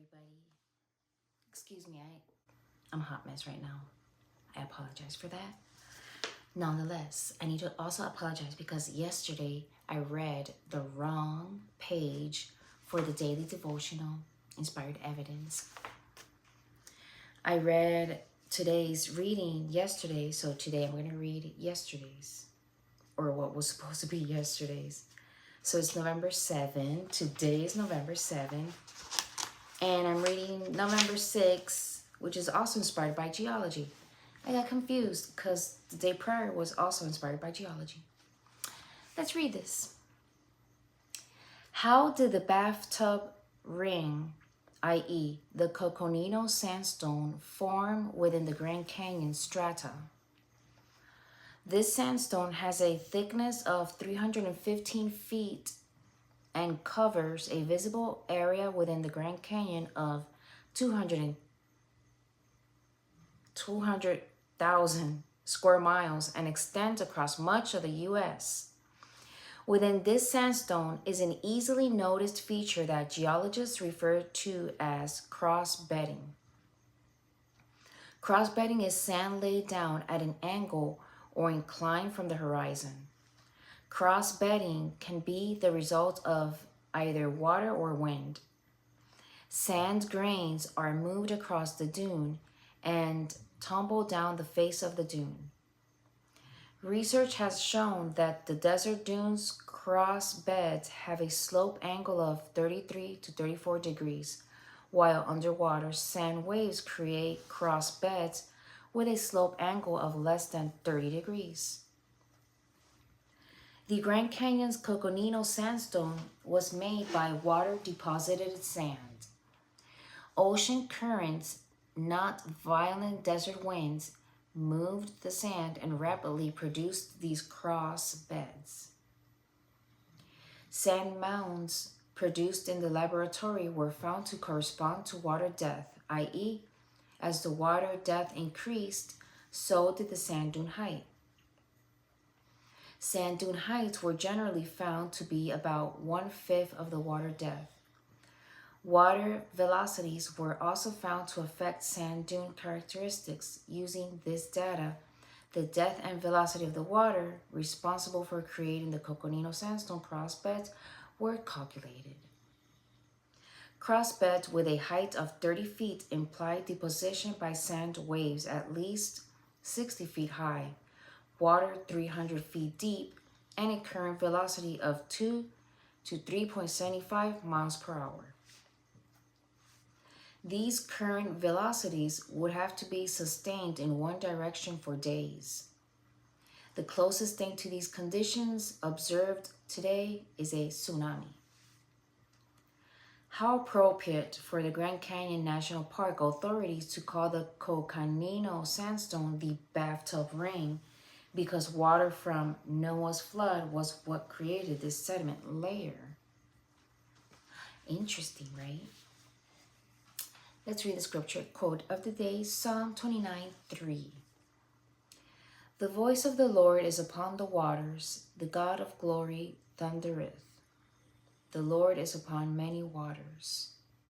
everybody. Excuse me, I'm a hot mess right now. I apologize for that. Nonetheless, I need to also apologize because yesterday I read the wrong page for the daily devotional, Inspired Evidence. I read today's reading yesterday, so today I'm going to read yesterday's, or what was supposed to be yesterday's. So it's November 7. Today is November 7. And I'm reading November 6, which is also inspired by geology. I got confused because the day prior was also inspired by geology. Let's read this. How did the bathtub ring, i.e. the Coconino Sandstone, form within the Grand Canyon strata? This sandstone has a thickness of 315 feet and covers a visible area within the Grand Canyon of 200,000 square miles and extends across much of the U.S. Within this sandstone is an easily noticed feature that geologists refer to as cross-bedding. Cross-bedding is sand laid down at an angle or inclined from the horizon. Cross-bedding can be the result of either water or wind. Sand grains are moved across the dune and tumble down the face of the dune. Research has shown that the desert dunes cross beds have a slope angle of 33 to 34 degrees, while underwater sand waves create cross beds with a slope angle of less than 30 degrees. The Grand Canyon's Coconino Sandstone was made by water-deposited sand. Ocean currents, not violent desert winds, moved the sand and rapidly produced these cross beds. Sand mounds produced in the laboratory were found to correspond to water depth, i.e., as the water depth increased, so did the sand dune height. Sand dune heights were generally found to be about 1/5 of the water depth. Water velocities were also found to affect sand dune characteristics. Using this data, the depth and velocity of the water responsible for creating the Coconino Sandstone crossbeds were calculated. Crossbeds with a height of 30 feet imply deposition by sand waves at least 60 feet high, water 300 feet deep, and a current velocity of 2 to 3.75 miles per hour. These current velocities would have to be sustained in one direction for days. The closest thing to these conditions observed today is a tsunami. How appropriate for the Grand Canyon National Park authorities to call the Coconino Sandstone the bathtub ring, because water from Noah's flood was what created this sediment layer. Interesting, right? Let's read the scripture quote of the day, Psalm 29:3. The voice of the Lord is upon the waters, the God of glory thundereth. The Lord is upon many waters.